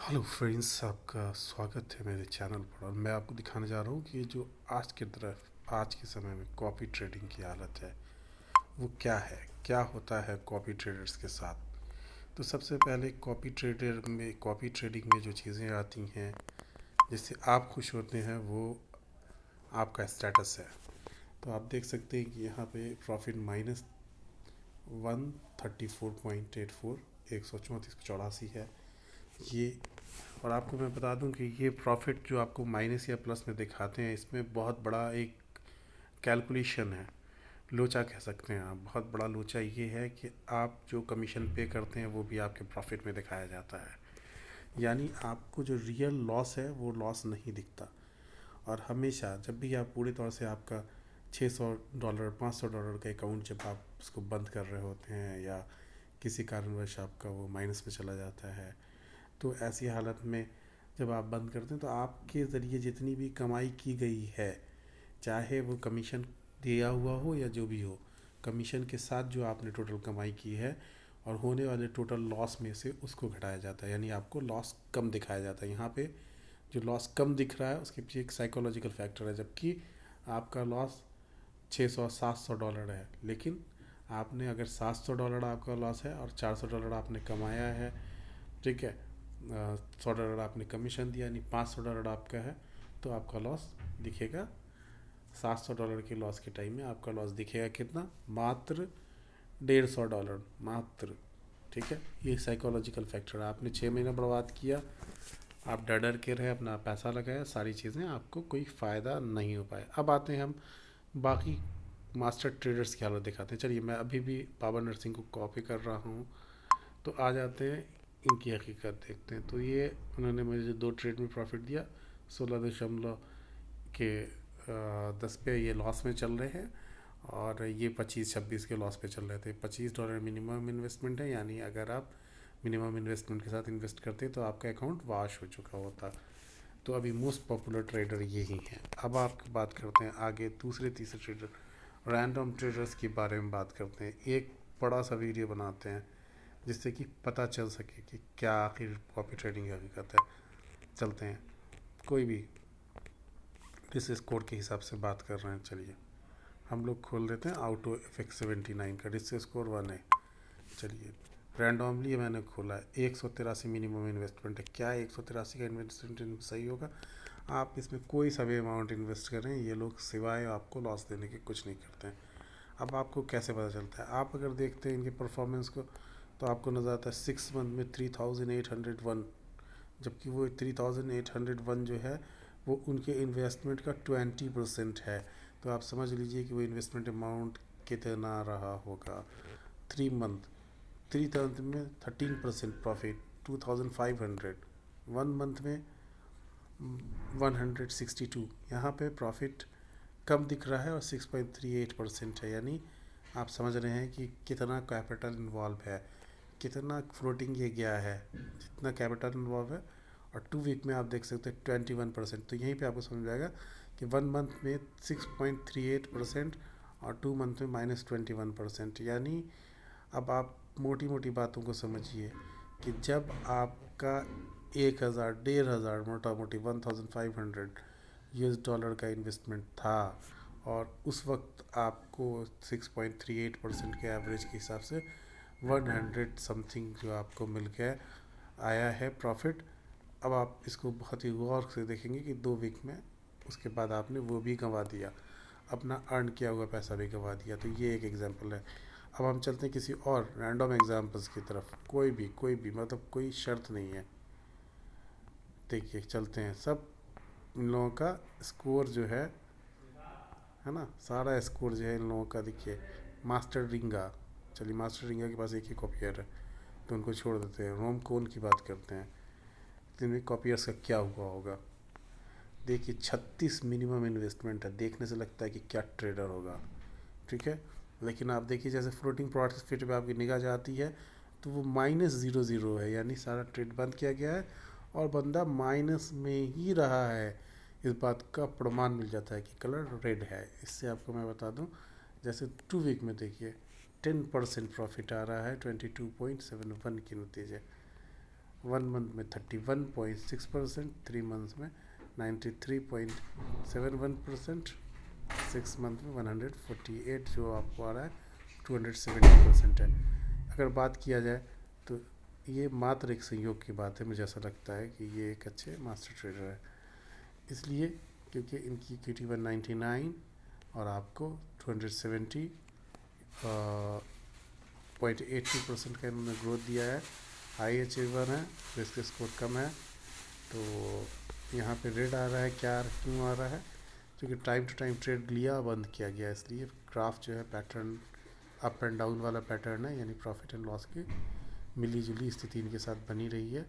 Hello friends, आपका स्वागत है मेरे चैनल पर। और मैं आपको दिखाने जा रहा हूँ कि जो आज के समय में कॉपी ट्रेडिंग की हालत है वो क्या है, क्या होता है कॉपी ट्रेडर्स के साथ। तो सबसे पहले कॉपी ट्रेडिंग में जो चीज़ें आती हैं जिससे आप खुश होते हैं वो आपका स्टेटस है। तो आप देख सकते हैं कि यहाँ पे प्रॉफिट -134.84, 134 है ये। और आपको मैं बता दूं कि ये प्रॉफिट जो आपको माइनस या प्लस में दिखाते हैं, इसमें बहुत बड़ा एक कैलकुलेशन है, लोचा कह सकते हैं आप। बहुत बड़ा लोचा ये है कि आप जो कमीशन पे करते हैं वो भी आपके प्रॉफिट में दिखाया जाता है, यानी आपको जो रियल लॉस है वो लॉस नहीं दिखता। और हमेशा जब भी आप पूरे तौर से आपका $600 $500 का अकाउंट जब आप उसको बंद कर रहे होते हैं या किसी कारणवश आपका वो माइनस में चला जाता है, तो ऐसी हालत में जब आप बंद करते हैं तो आपके ज़रिए जितनी भी कमाई की गई है, चाहे वो कमीशन दिया हुआ हो या जो भी हो, कमीशन के साथ जो आपने टोटल कमाई की है और होने वाले टोटल लॉस में से उसको घटाया जाता है, यानी आपको लॉस कम दिखाया जाता है। यहाँ पे जो लॉस कम दिख रहा है उसके पीछे एक साइकोलॉजिकल फैक्टर है, जबकि आपका लॉस $600 $700 है। लेकिन आपने अगर $700 आपका लॉस है और $400 आपने कमाया है, ठीक है, $100 आपने कमीशन दिया, यानी $500 आपका है, तो आपका लॉस दिखेगा $700 के लॉस के टाइम में आपका लॉस दिखेगा कितना, मात्र $150 मात्र। ठीक है, ये साइकोलॉजिकल फैक्टर है। आपने 6 महीना बर्बाद किया, आप डर डर के रहे, अपना पैसा लगाया, सारी चीज़ें, आपको कोई फ़ायदा नहीं हो पाया। अब आते हैं हम बाकी मास्टर ट्रेडर्स की हालत दिखाते हैं। चलिए, मैं अभी भी बाबा नरसिंह को कॉपी कर रहा हूँ, तो आ जाते हैं इनकी हकीकत देखते हैं। तो ये उन्होंने मुझे 2 ट्रेड में प्रॉफिट दिया, 16 के 10 पे ये लॉस में चल रहे हैं, और ये 25-26 के लॉस पे चल रहे थे। $25 मिनिमम इन्वेस्टमेंट है, यानी अगर आप मिनिमम इन्वेस्टमेंट के साथ इन्वेस्ट करते तो आपका अकाउंट वाश हो चुका होता। तो अभी मोस्ट पॉपुलर ट्रेडर यही हैं। अब आप बात करते हैं आगे दूसरे तीसरे ट्रेडर, रैंडम ट्रेडर्स के बारे में बात करते हैं। एक बड़ा सा वीडियो बनाते हैं जिससे कि पता चल सके कि क्या आखिर कॉपी ट्रेडिंग की हकीकत है। चलते हैं, कोई भी डिस स्कोर के हिसाब से बात कर रहे हैं। चलिए हम लोग खोल देते हैं ऑटो FX79 का, डिस स्कोर 1 है। चलिए रैंडमली मैंने खोला है, 183 मिनिमम इन्वेस्टमेंट है। क्या 183 का इन्वेस्टमेंट सही होगा? आप इसमें कोई सा भी अमाउंट इन्वेस्ट करें, ये लोग सिवाय आपको लॉस देने के कुछ नहीं करते हैं। अब आपको कैसे पता चलता है? आप अगर देखते हैं इनके परफॉर्मेंस को, तो आपको नज़र आता है 6 मंथ में 3801, जबकि वो 3801 जो है वो उनके इन्वेस्टमेंट का 20% है। तो आप समझ लीजिए कि वो इन्वेस्टमेंट अमाउंट कितना रहा होगा। 3 मंथ में 13% प्रॉफिट, 2500। 1 मंथ में 162। यहाँ पे प्रॉफिट कम दिख रहा है और 6.38% है, यानी आप समझ रहे हैं कि कितना कैपिटल इन्वॉल्व है, कितना फ्लोटिंग ये गया है, जितना कैपिटल इन्वॉल्व है। और 2 वीक में आप देख सकते हैं 21%। तो यहीं पे आपको समझ जाएगा कि 1 मंथ में 6.38% और 2 मंथ में -21%। यानी अब आप मोटी मोटी बातों को समझिए कि जब आपका 1000 1500 मोटा मोटी 1500 US डॉलर का इन्वेस्टमेंट था, और उस वक्त आपको 6.38% के एवरेज के हिसाब से 100 समथिंग जो आपको मिल गया आया है प्रॉफिट। अब आप इसको बहुत ही गौर से देखेंगे कि 2 वीक में उसके बाद आपने वो भी गंवा दिया, अपना अर्न किया हुआ पैसा भी गंवा दिया। तो ये एक एग्जांपल है। अब हम चलते हैं किसी और रैंडम एग्जांपल्स की तरफ। कोई भी मतलब कोई शर्त नहीं है। देखिए चलते हैं, सब इन लोगों का स्कोर जो है ना, सारा स्कोर जो है इन लोगों का। देखिए मास्टर रिंगा, चलिए मास्टर रिंगा के पास एक ही कॉपियर है तो उनको छोड़ देते हैं। रोम कोन की बात करते हैं, जिनमें कॉपियर्स का क्या हुआ होगा। देखिए 36 मिनिमम इन्वेस्टमेंट है, देखने से लगता है कि क्या ट्रेडर होगा, ठीक है। लेकिन आप देखिए जैसे फ्लोटिंग प्रॉफिट पे आपकी निगाह जाती है तो वो -00 है, यानी सारा ट्रेड बंद किया गया है और बंदा माइनस में ही रहा है। इस बात का प्रमाण मिल जाता है कि कलर रेड है। इससे आपको मैं बता दूं, जैसे 2 वीक में देखिए 10% प्रॉफिट आ रहा है 22.71 के नतीजे। 1 मंथ में 31.6%, 3 मंथ्स में 93.71%, 6 मंथ में 148 जो आपको आ रहा है 270% है। अगर बात किया जाए तो ये मात्र एक संयोग की बात है, मुझे ऐसा लगता है कि ये एक अच्छे मास्टर ट्रेडर है, इसलिए क्योंकि इनकी इक्विटी 199 और आपको 270.82% का इन्होंने ग्रोथ दिया है। हाई अचीवर है, रिस्क स्कोर कम है। तो यहाँ पे रेड आ रहा है, क्यों आ रहा है? क्योंकि टाइम टू टाइम ट्रेड लिया बंद किया गया, इसलिए ग्राफ जो है पैटर्न अप एंड डाउन वाला पैटर्न है, यानी प्रॉफिट एंड लॉस की मिली जुली स्थिति इनके साथ बनी रही है।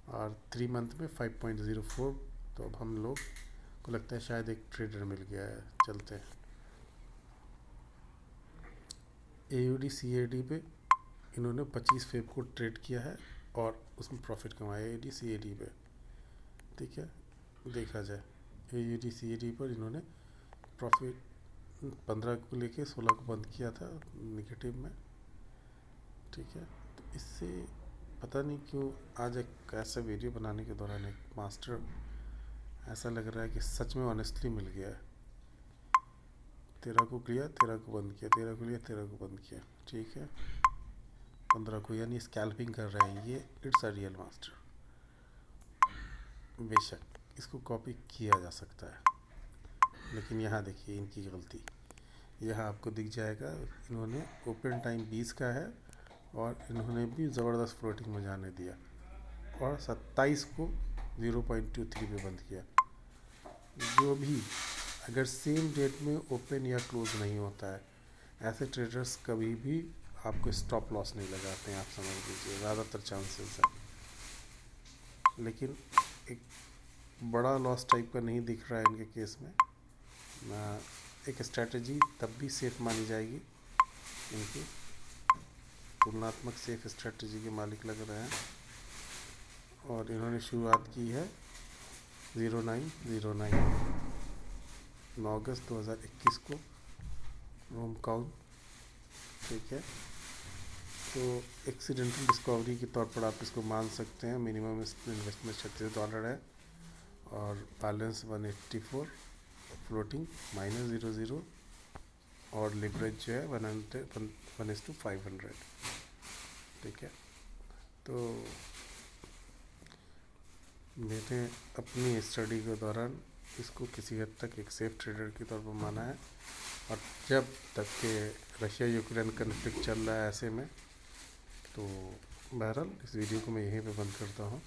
और 3 मंथ में 5.04, तो अब हम लोग को लगता है शायद एक ट्रेडर मिल गया है। चलते हैं AUD-CAD पे इन्होंने 25 फेब को ट्रेड किया है और उसमें प्रॉफिट कमाया AUD-CAD पे, ठीक है। देखा जाए AUD-CAD पर इन्होंने प्रॉफिट 15 को लेके 16 को बंद किया था निगेटिव में, ठीक है। तो इससे पता नहीं क्यों आज एक ऐसा वीडियो बनाने के दौरान एक मास्टर ऐसा लग रहा है कि सच में ऑनेस्टली मिल गया है। 13 को लिया, 13 को बंद किया, 13 को लिया, 13 को बंद किया, ठीक है। 15 को, यानी स्कैल्पिंग कर रहे हैं ये। It's a real master. बेशक इसको कॉपी किया जा सकता है, लेकिन यहाँ देखिए इनकी गलती। यहाँ आपको दिख जाएगा इन्होंने ओपन टाइम 20 का है और इन्होंने भी ज़बरदस्त फ्लोटिंग में जाने दिया और 27 को 0.23 पे बंद किया। जो भी अगर सेम डेट में ओपन या क्लोज नहीं होता है, ऐसे ट्रेडर्स कभी भी आपको स्टॉप लॉस नहीं लगाते हैं, आप समझ लीजिए, ज़्यादातर चांसेस है। लेकिन एक बड़ा लॉस टाइप का नहीं दिख रहा है इनके केस में। एक स्ट्रैटेजी तब भी सेफ मानी जाएगी, इनकी तुलनात्मक सेफ स्ट्रैटेजी के मालिक लग रहे हैं। और इन्होंने शुरुआत की है 0909 9 अगस्त 2021 को, रोम काउंट, ठीक है। तो एक्सीडेंटल डिस्कवरी के तौर पर आप इसको मान सकते हैं। मिनिमम इन्वेस्टमेंट $36 है और बैलेंस 184, फ्लोटिंग -00 और लिवरेज जो है 1:500, ठीक है। तो मैंने अपनी स्टडी के दौरान इसको किसी हद तक एक सेफ ट्रेडर के तौर पर माना है। और जब तक के रशिया यूक्रेन कन्फ्लिक्ट चल रहा है ऐसे में, तो बहरहाल इस वीडियो को मैं यहीं पे बंद करता हूँ।